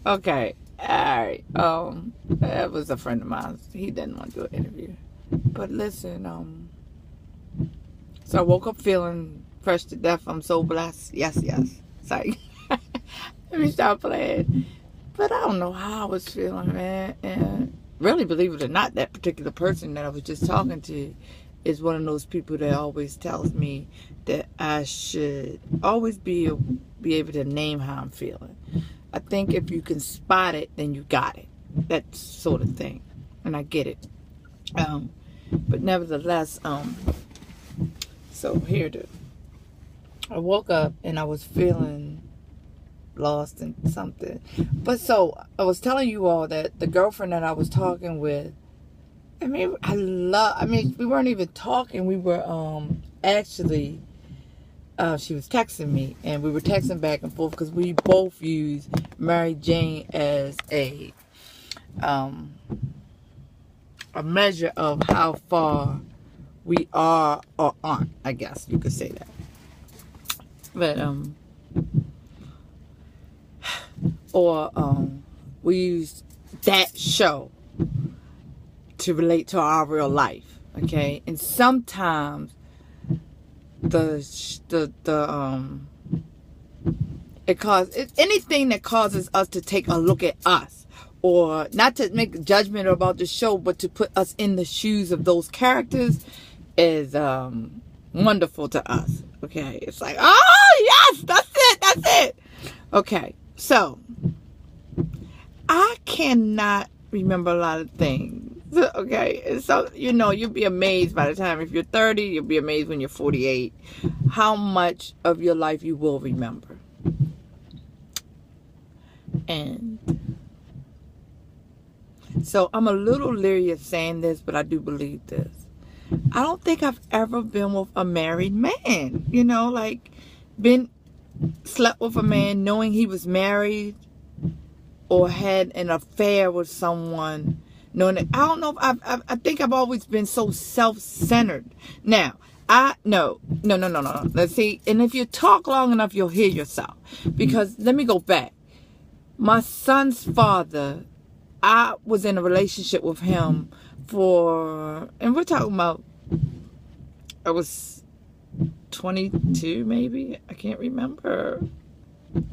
Okay. Alright. That was a friend of mine. He didn't want to do an interview. But listen, so I woke up feeling fresh to death. I'm so blessed. Yes, yes. Sorry. Let me stop playing. But I don't know how I was feeling, man. And really, believe it or not, that particular person that I was just talking to is one of those people that always tells me that I should always be able to name how I'm feeling. I think if you can spot it, then you got it. That sort of thing. And I get it. But nevertheless, so I woke up and I was feeling lost in something. But so I was telling you all that the girlfriend that I was talking with, we weren't even talking. We were actually she was texting me, and we were texting back and forth because we both use Mary Jane as a measure of how far we are or aren't, I guess you could say that. But we use that show to relate to our real life, okay? And sometimes anything that causes us to take a look at us, or not to make a judgment about the show, but to put us in the shoes of those characters is wonderful to us. Okay, it's like, oh yes, that's it. Okay, so I cannot remember a lot of things. Okay, so you'll be amazed by the time, if you're 30, you'll be amazed when you're 48 how much of your life you will remember. And so I'm a little leery of saying this, but I do believe this. I don't think I've ever been with a married man, slept with a man knowing he was married or had an affair with someone. I don't know if I think I've always been so self-centered. Now, no. Let's see. And if you talk long enough, you'll hear yourself. Because let me go back. My son's father, I was in a relationship with him and we're talking about, I was 22 maybe. I can't remember.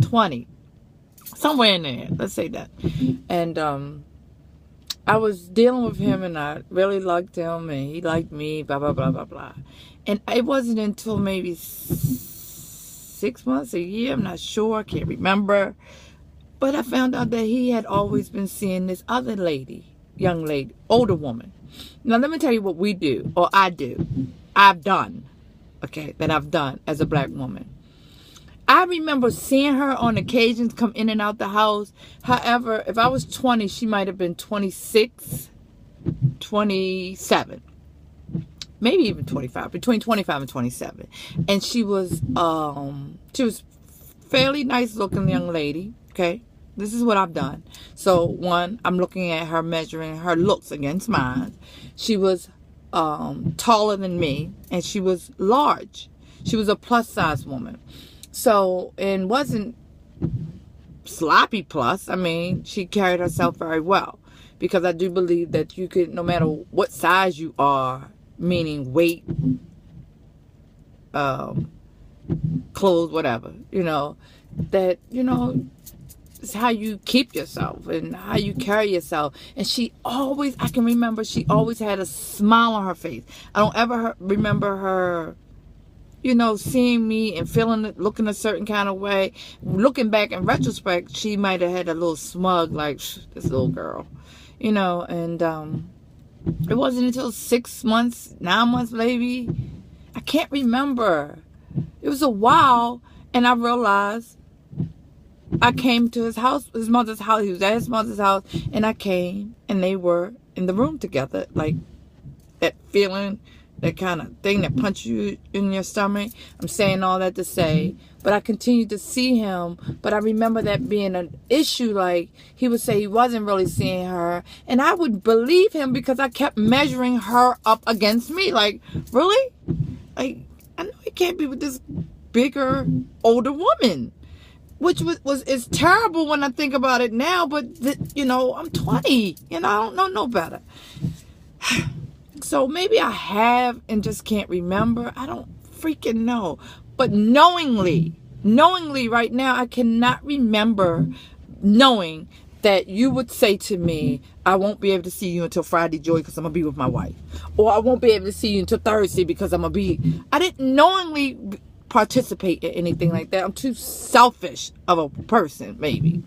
20. Somewhere in there. Let's say that. And, I was dealing with him, and I really liked him, and he liked me, blah, blah, blah, blah, blah. And it wasn't until maybe 6 months, a year, I'm not sure, I can't remember. But I found out that he had always been seeing this other young lady, older woman. Now, let me tell you what we do, or I've done as a black woman. I remember seeing her on occasions come in and out the house. However, if I was 20, she might have been 26, 27, maybe even 25, between 25 and 27. And she was fairly nice looking young lady. Okay. This is what I've done. So one, I'm looking at her, measuring her looks against mine. She was taller than me, and she was large. She was a plus size woman. So, and wasn't sloppy plus. I mean, she carried herself very well. Because I do believe that you could, no matter what size you are, meaning weight, clothes, whatever, that, it's how you keep yourself and how you carry yourself. And I can remember she always had a smile on her face. I don't ever remember her, seeing me and looking a certain kind of way. Looking back in retrospect, she might have had a little smug, like, this little girl, and it wasn't until 6 months, 9 months maybe, I can't remember. It was a while, and I realized I came to his mother's house. He was at his mother's house, and I came, and they were in the room together, like that feeling, that kind of thing that punches you in your stomach. I'm saying all that to say, but I continued to see him. But I remember that being an issue. Like, he would say he wasn't really seeing her, and I would believe him because I kept measuring her up against me. Like, really? Like, I know he can't be with this bigger, older woman. which is terrible when I think about it now, but you know, I'm 20, you know, I don't know no better. So maybe I have and just can't remember. I don't freaking know. But knowingly right now, I cannot remember knowing that you would say to me, I won't be able to see you until Friday, Joy, because I'm going to be with my wife. Or I won't be able to see you until Thursday because I'm going to be... I didn't knowingly participate in anything like that. I'm too selfish of a person, maybe.